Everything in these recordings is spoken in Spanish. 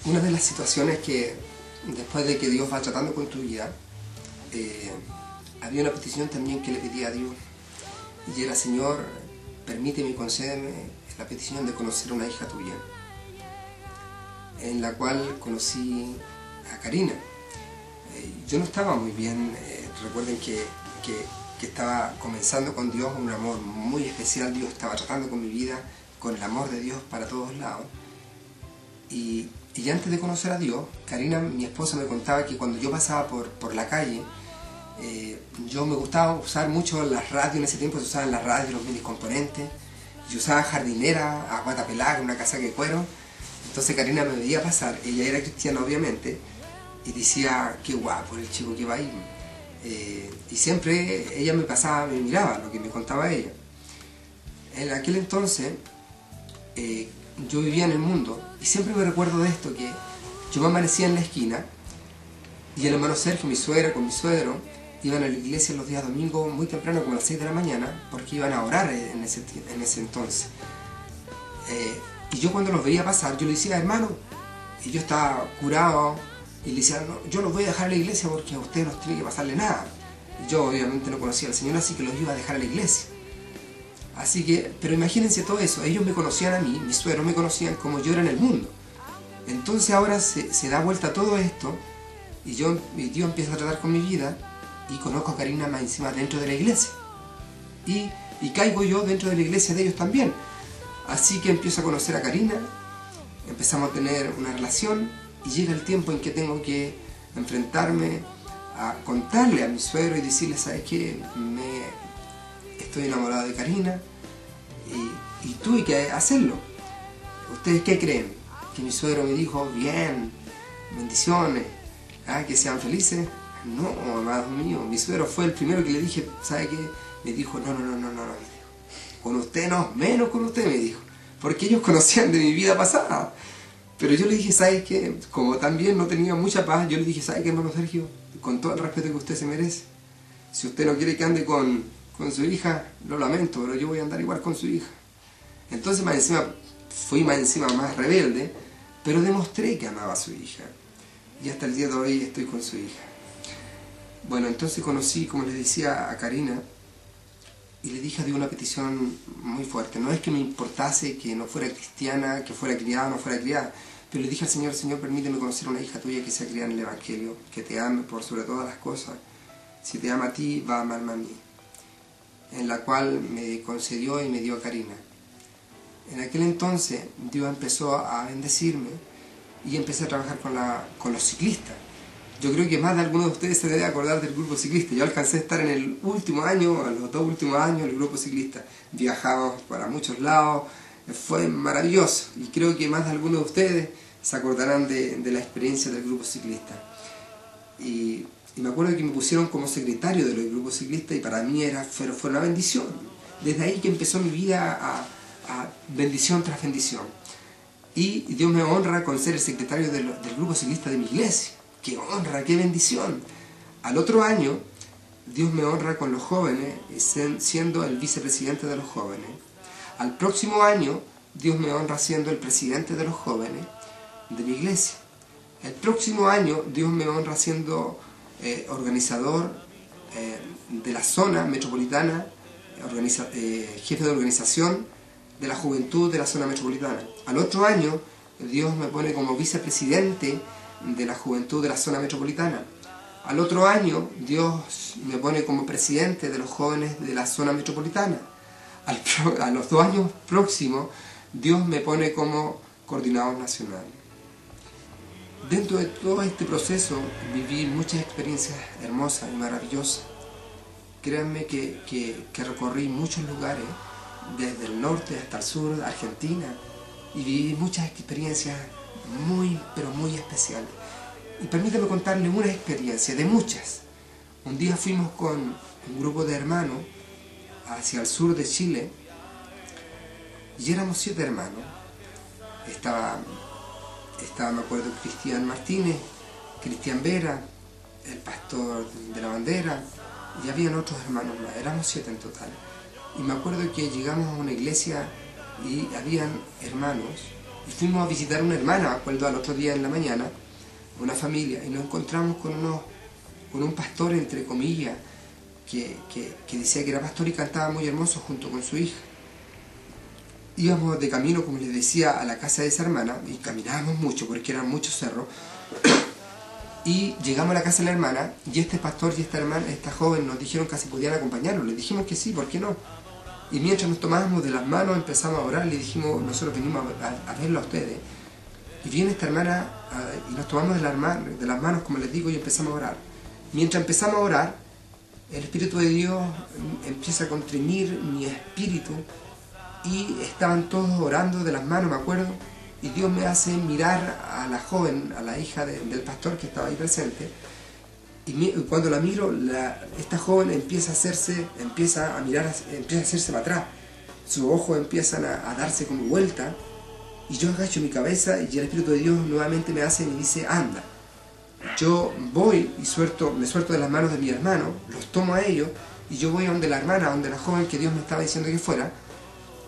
Una de las situaciones que, después de que Dios va tratando con tu vida, había una petición también que le pedí a Dios, y era: Señor, permíteme y concédeme la petición de conocer a una hija tuya, en la cual conocí a Karina. Yo no estaba muy bien, recuerden que estaba comenzando con Dios un amor muy especial. Dios estaba tratando con mi vida, con el amor de Dios para todos lados. Y antes de conocer a Dios, Karina, mi esposa, me contaba que cuando yo pasaba por la calle, yo me gustaba usar mucho las radios. En ese tiempo se usaban las radios, los mini componentes. Yo usaba jardinera, a guata pelada, una casaca de cuero. Entonces Karina me veía pasar, ella era cristiana obviamente, y decía: qué guapo el chico que va ahí. Y siempre ella me pasaba, me miraba lo que me contaba ella. En aquel entonces yo vivía en el mundo, y siempre me recuerdo de esto, que yo me amanecía en la esquina y el hermano Sergio, mi suegra, con mi suegro, iban a la iglesia los días domingos muy temprano, como a las 6 de la mañana, porque iban a orar en ese entonces. Y yo cuando los veía pasar, yo le decía: hermano, y yo estaba curado, y le decía: no, yo los voy a dejar a la iglesia porque a ustedes no tiene que pasarle nada. Y yo obviamente no conocía al Señor, así que los iba a dejar a la iglesia. Así que, pero imagínense todo eso, ellos me conocían a mí, mis suegros me conocían como yo era en el mundo. Entonces ahora se da vuelta todo esto, y Dios empieza a tratar con mi vida, y conozco a Karina más encima dentro de la iglesia. Y caigo yo dentro de la iglesia de ellos también. Así que empiezo a conocer a Karina, empezamos a tener una relación, y llega el tiempo en que tengo que enfrentarme a contarle a mi suegro y decirle: ¿sabes qué? Estoy enamorado de Karina, y tuve que hacerlo. ¿Ustedes qué creen? Que mi suegro me dijo: bien, bendiciones, que sean felices. No, amado mío, mi suegro fue el primero que le dije: ¿sabe qué? Me dijo: no, con usted no, menos con usted, me dijo, porque ellos conocían de mi vida pasada. Pero yo le dije: ¿sabes qué? Como también no tenía mucha paz, yo le dije: ¿sabe qué, hermano Sergio? Con todo el respeto que usted se merece, si usted no quiere que ande con su hija, lo lamento, pero yo voy a andar igual con su hija. Entonces fui más encima más rebelde, pero demostré que amaba a su hija, y hasta el día de hoy estoy con su hija. Bueno, entonces conocí, como les decía, a Karina, y le dije a Dios una petición muy fuerte. No es que me importase que no fuera cristiana, que fuera criada o no fuera criada, pero le dije al Señor: Señor, permíteme conocer a una hija tuya que sea criada en el Evangelio, que te ame por sobre todas las cosas. Si te ama a ti, va a amarme a mí. En la cual me concedió y me dio a Karina. En aquel entonces Dios empezó a bendecirme, y empecé a trabajar con los ciclistas. Yo creo que más de alguno de ustedes se debe acordar del grupo ciclista. Yo alcancé a estar en el último año, en los 2 últimos años, el grupo ciclista. Viajamos para muchos lados, fue maravilloso. Y creo que más de alguno de ustedes se acordarán de la experiencia del grupo ciclista. Y me acuerdo que me pusieron como secretario del grupo ciclista, y para mí fue una bendición. Desde ahí que empezó mi vida a bendición tras bendición. Y Dios me honra con ser el secretario del grupo ciclista de mi iglesia. ¡Qué honra, qué bendición! Al otro año, Dios me honra con los jóvenes, siendo el vicepresidente de los jóvenes. Al próximo año, Dios me honra siendo el presidente de los jóvenes de mi iglesia. El próximo año, Dios me honra siendo organizador de la zona metropolitana, jefe de organización de la juventud de la zona metropolitana. Al otro año, Dios me pone como vicepresidente de la juventud de la zona metropolitana. Al otro año, Dios me pone como presidente de los jóvenes de la zona metropolitana. A los 2 años próximos, Dios me pone como coordinador nacional. Dentro de todo este proceso viví muchas experiencias hermosas y maravillosas. Créanme que recorrí muchos lugares, desde el norte hasta el sur de Argentina, y viví muchas experiencias muy, pero muy especiales. Y permítame contarles una experiencia de muchas. Un día fuimos con un grupo de hermanos hacia el sur de Chile, y éramos 7 hermanos. Estaba, me acuerdo, Cristian Martínez, Cristian Vera, el pastor de la bandera, y habían otros hermanos más. Éramos 7 en total. Y me acuerdo que llegamos a una iglesia y habían hermanos, y fuimos a visitar una hermana, me acuerdo, al otro día en la mañana, una familia, y nos encontramos con un pastor, entre comillas, que decía que era pastor y cantaba muy hermoso junto con su hija. Íbamos de camino, como les decía, a la casa de esa hermana, y caminábamos mucho porque eran muchos cerros, y llegamos a la casa de la hermana, y este pastor y esta hermana, esta joven, nos dijeron que si podían acompañarnos. Les dijimos que sí, ¿por qué no? Y mientras nos tomábamos de las manos, empezamos a orar, le dijimos, nosotros venimos a verlo a ustedes. Y viene esta hermana, y nos tomamos de las manos, como les digo, y empezamos a orar. Mientras empezamos a orar, el Espíritu de Dios empieza a comprimir mi espíritu, y estaban todos orando de las manos, me acuerdo, y Dios me hace mirar a la joven, a la hija del pastor que estaba ahí presente, y cuando la miro, esta joven empieza a hacerse para atrás, sus ojos empiezan a darse como vuelta, y yo agacho mi cabeza, y el Espíritu de Dios nuevamente me dice, anda. Yo voy y me suelto de las manos de mi hermano, los tomo a ellos, y yo voy a donde la hermana, donde la joven que Dios me estaba diciendo que fuera.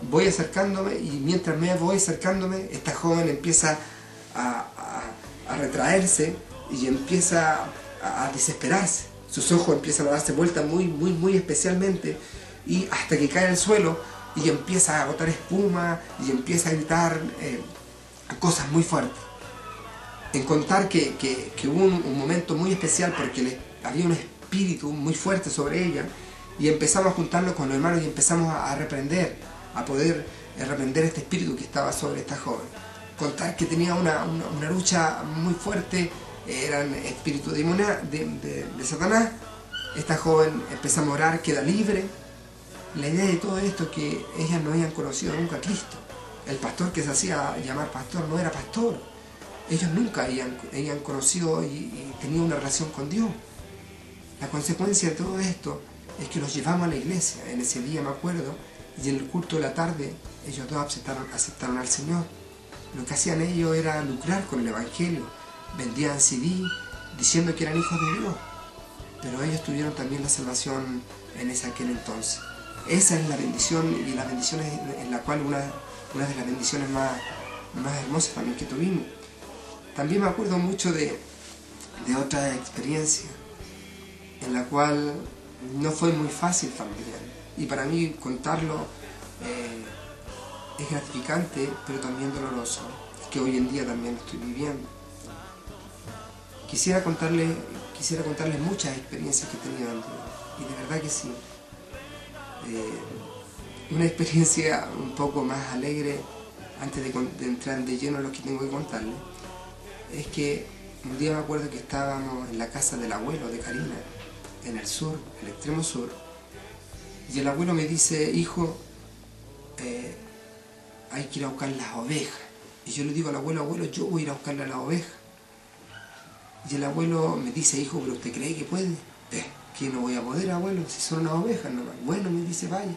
Voy acercándome, y mientras me voy acercándome, esta joven empieza a retraerse y empieza a desesperarse. Sus ojos empiezan a darse vuelta muy especialmente, y hasta que cae al suelo y empieza a botar espuma y empieza a gritar cosas muy fuertes. En contar que hubo un momento muy especial porque había un espíritu muy fuerte sobre ella, y empezamos a juntarnos con los hermanos y empezamos a poder reprender este espíritu que estaba sobre esta joven. Contar que tenía una lucha muy fuerte, eran espíritus de Satanás. Esta joven, empezamos a orar, queda libre. La idea de todo esto es que ellas no habían conocido nunca a Cristo. El pastor que se hacía llamar pastor no era pastor. Ellos nunca habían conocido y tenido una relación con Dios. La consecuencia de todo esto es que los llevamos a la iglesia. En ese día me acuerdo, y en el culto de la tarde, ellos dos aceptaron al Señor. Lo que hacían ellos era lucrar con el Evangelio. Vendían CD diciendo que eran hijos de Dios. Pero ellos tuvieron también la salvación en aquel entonces. Esa es la bendición, y las bendiciones en la cual una de las bendiciones más hermosas también que tuvimos. También me acuerdo mucho de otra experiencia en la cual no fue muy fácil también. Y para mí contarlo es gratificante, pero también doloroso, que hoy en día también estoy viviendo. Quisiera contarles muchas experiencias que he tenido en Dios, y de verdad que sí. Una experiencia un poco más alegre, antes de entrar de lleno en lo que tengo que contarles, es que un día me acuerdo que estábamos en la casa del abuelo de Karina, en el sur, el extremo sur, y el abuelo me dice, hijo, hay que ir a buscar las ovejas. Y yo le digo al abuelo, yo voy a ir a buscarle a las ovejas. Y el abuelo me dice, hijo, ¿pero usted cree que puede? Que no voy a poder, abuelo, si son unas ovejas nomás. Bueno, me dice, vaya.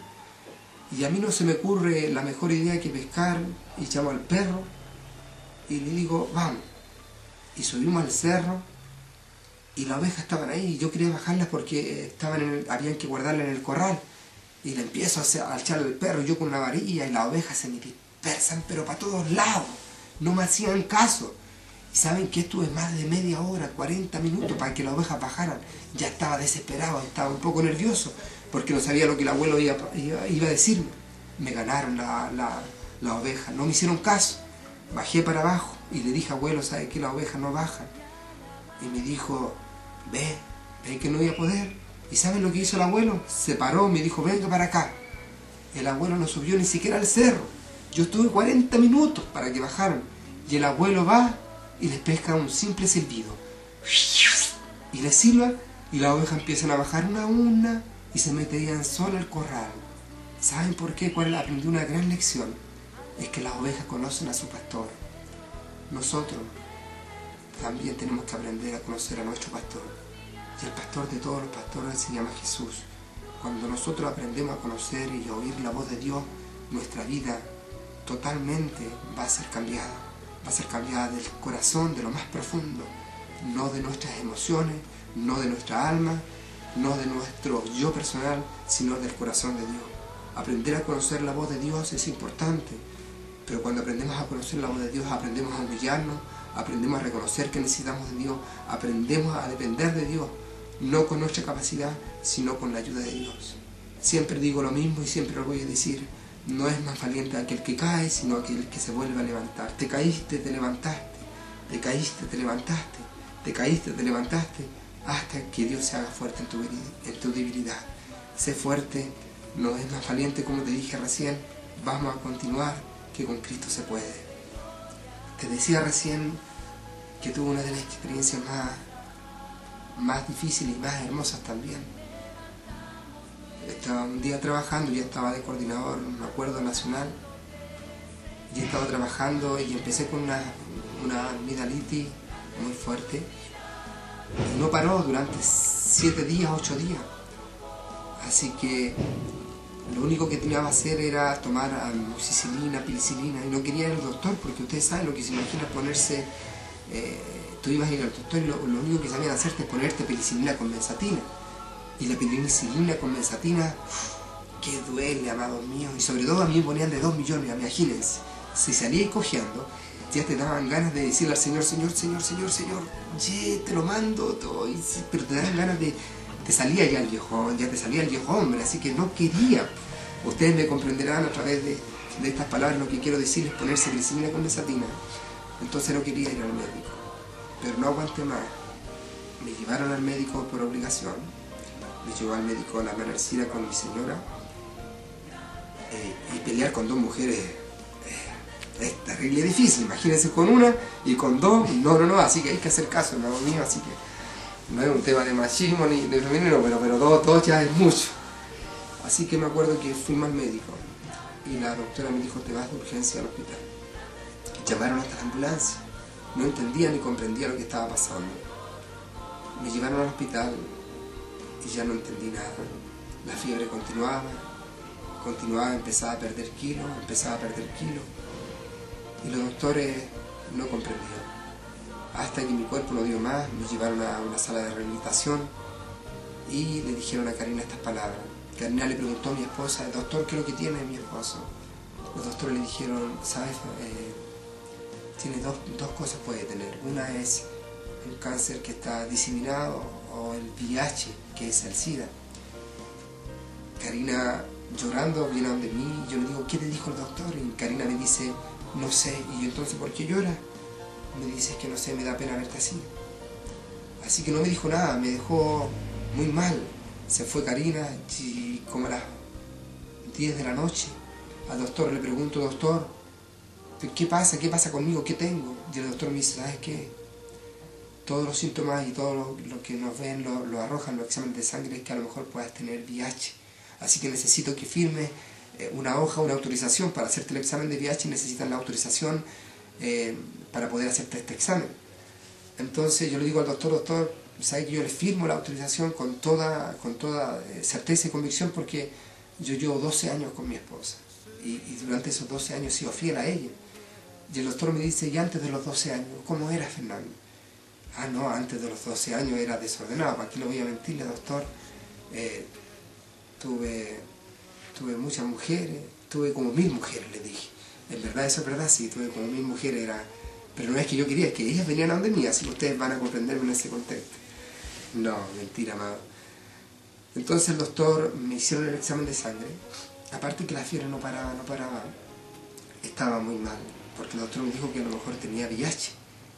Y a mí no se me ocurre la mejor idea que pescar, y llamo al perro, y le digo, vamos. Y subimos al cerro, y las ovejas estaban ahí, y yo quería bajarlas porque habían que guardarlas en el corral. Y le empiezo a echar al perro, yo con una varilla, y las ovejas se me dispersan, pero para todos lados. No me hacían caso. Y saben que estuve más de media hora, 40 minutos, para que las ovejas bajaran. Ya estaba desesperado, estaba un poco nervioso, porque no sabía lo que el abuelo iba a decirme. Me ganaron las ovejas, no me hicieron caso. Bajé para abajo y le dije, abuelo, ¿sabe que las ovejas no bajan? Y me dijo, ve que no voy a poder. ¿Y saben lo que hizo el abuelo? Se paró, me dijo, venga para acá. El abuelo no subió ni siquiera al cerro. Yo estuve 40 minutos para que bajaran. Y el abuelo va y les pesca un simple silbido. Y les silba, y las ovejas empiezan a bajar una a una y se meterían sola al corral. ¿Saben por qué? Aprendí una gran lección. Es que las ovejas conocen a su pastor. Nosotros también tenemos que aprender a conocer a nuestro pastor. Y el pastor de todos los pastores se llama Jesús. Cuando nosotros aprendemos a conocer y a oír la voz de Dios, nuestra vida totalmente va a ser cambiada. Va a ser cambiada del corazón, de lo más profundo, no de nuestras emociones, no de nuestra alma, no de nuestro yo personal, sino del corazón de Dios. Aprender a conocer la voz de Dios es importante, pero cuando aprendemos a conocer la voz de Dios, aprendemos a humillarnos, aprendemos a reconocer que necesitamos de Dios, aprendemos a depender de Dios, no con nuestra capacidad, sino con la ayuda de Dios. Siempre digo lo mismo y siempre lo voy a decir: no es más valiente aquel que cae, sino aquel que se vuelve a levantar. Te caíste, te levantaste, te caíste, te levantaste, te caíste, te levantaste, hasta que Dios se haga fuerte en tu debilidad. Sé fuerte, no es más valiente, como te dije recién. Vamos a continuar, que con Cristo se puede. Te decía recién que tuve una de las experiencias más difíciles y más hermosas también. Estaba un día trabajando, ya estaba de coordinador, me acuerdo, nacional, y estaba trabajando y empecé con una amigdalitis muy fuerte, y no paró durante 7 días, 8 días. Así que lo único que tenía que hacer era tomar amoxicilina, penicilina, y no quería ir al doctor, porque ustedes saben lo que se imagina ponerse, tú ibas a ir al doctor y lo único que sabían hacerte es ponerte penicilina con benzatina. Y la penicilina con benzatina, que duele, amados míos, y sobre todo a mí me ponían de 2 millones, imagínense. Si salíais cojeando, ya te daban ganas de decirle al Señor: Señor, Señor, Señor, Señor, te lo mando todo, pero te daban ganas de... Te salía ya te salía el viejo hombre, así que no quería. Ustedes me comprenderán a través de estas palabras lo que quiero decirles: ponerse penicilina con benzatina. Entonces no quería ir al médico, pero no aguanté más. Me llevaron al médico por obligación. Me llevó al médico la hermana Ercina con mi señora, y pelear con 2 mujeres es terrible y difícil. Imagínense con una y con 2, no, así que hay que hacer caso, hermano mío, así que no es un tema de machismo ni de femenino, pero dos ya es mucho. Así que me acuerdo que fuimos al médico y la doctora me dijo: te vas de urgencia al hospital. Llamaron hasta la ambulancia, no entendía ni comprendía lo que estaba pasando. Me llevaron al hospital y ya no entendí nada. La fiebre continuaba, empezaba a perder kilos, y los doctores no comprendían. Hasta que mi cuerpo no dio más, me llevaron a una sala de rehabilitación y le dijeron a Karina estas palabras. Karina le preguntó a mi esposa: doctor, ¿qué es lo que tiene mi esposo? Los doctores le dijeron: ¿sabes? Tiene dos cosas puede tener. Una es un cáncer que está diseminado, o el VIH, que es el SIDA. Karina, llorando, viene donde mí, yo le digo: ¿qué te dijo el doctor? Y Karina me dice: no sé. Y yo: entonces, ¿por qué lloras? Me dice: que no sé, me da pena verte así. Así que no me dijo nada, me dejó muy mal. Se fue Karina y como a las 10 de la noche al doctor le pregunto: doctor, ¿qué pasa? ¿Qué pasa conmigo? ¿Qué tengo? Y el doctor me dice: ¿sabes qué? Todos los síntomas y todo lo que nos ven lo arrojan los exámenes de sangre, es que a lo mejor puedas tener VIH. Así que necesito que firmes una hoja, una autorización para hacerte el examen de VIH. Necesitan la autorización para poder hacerte este examen. Entonces yo le digo al doctor: doctor, ¿sabe que yo le firmo la autorización con toda certeza y convicción? Porque yo llevo 12 años con mi esposa y durante esos 12 años he sido fiel a ella. Y el doctor me dice: ¿y antes de los 12 años cómo era, Fernando? Ah, no, antes de los 12 años era desordenado. ¿Para qué le voy a mentirle, doctor? Tuve muchas mujeres, tuve como 1000 mujeres, le dije. En verdad, eso es verdad, sí, tuve como 1000 mujeres, pero no es que yo quería, es que ellas venían a donde mí, así que ustedes van a comprenderme en ese contexto. No, mentira, amado. Entonces el doctor me hicieron el examen de sangre. Aparte que la fiebre no paraba, estaba muy mal, porque el doctor me dijo que a lo mejor tenía VIH.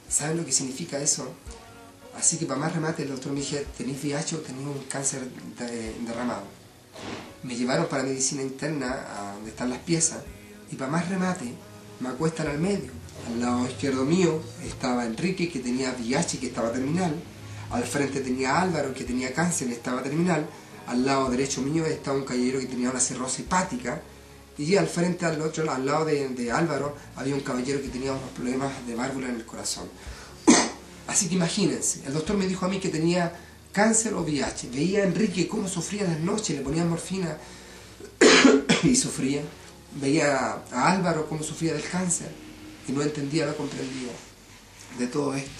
¿Saben lo que significa eso? Así que para más remate el doctor me dijo: ¿tenéis VIH o tenéis un cáncer derramado? Me llevaron para medicina interna, a donde están las piezas, y para más remate me acuestan al medio. Al lado izquierdo mío estaba Enrique, que tenía VIH, que estaba terminal. Al frente tenía Álvaro, que tenía cáncer, que estaba terminal. Al lado derecho mío estaba un caballero que tenía una cirrosis hepática. Y al frente, al lado de Álvaro, había un caballero que tenía unos problemas de válvula en el corazón. Así que imagínense, el doctor me dijo a mí que tenía cáncer o VIH. Veía a Enrique cómo sufría en las noches, le ponían morfina y sufría. Veía a Álvaro cómo sufría del cáncer y no entendía, no comprendía de todo esto.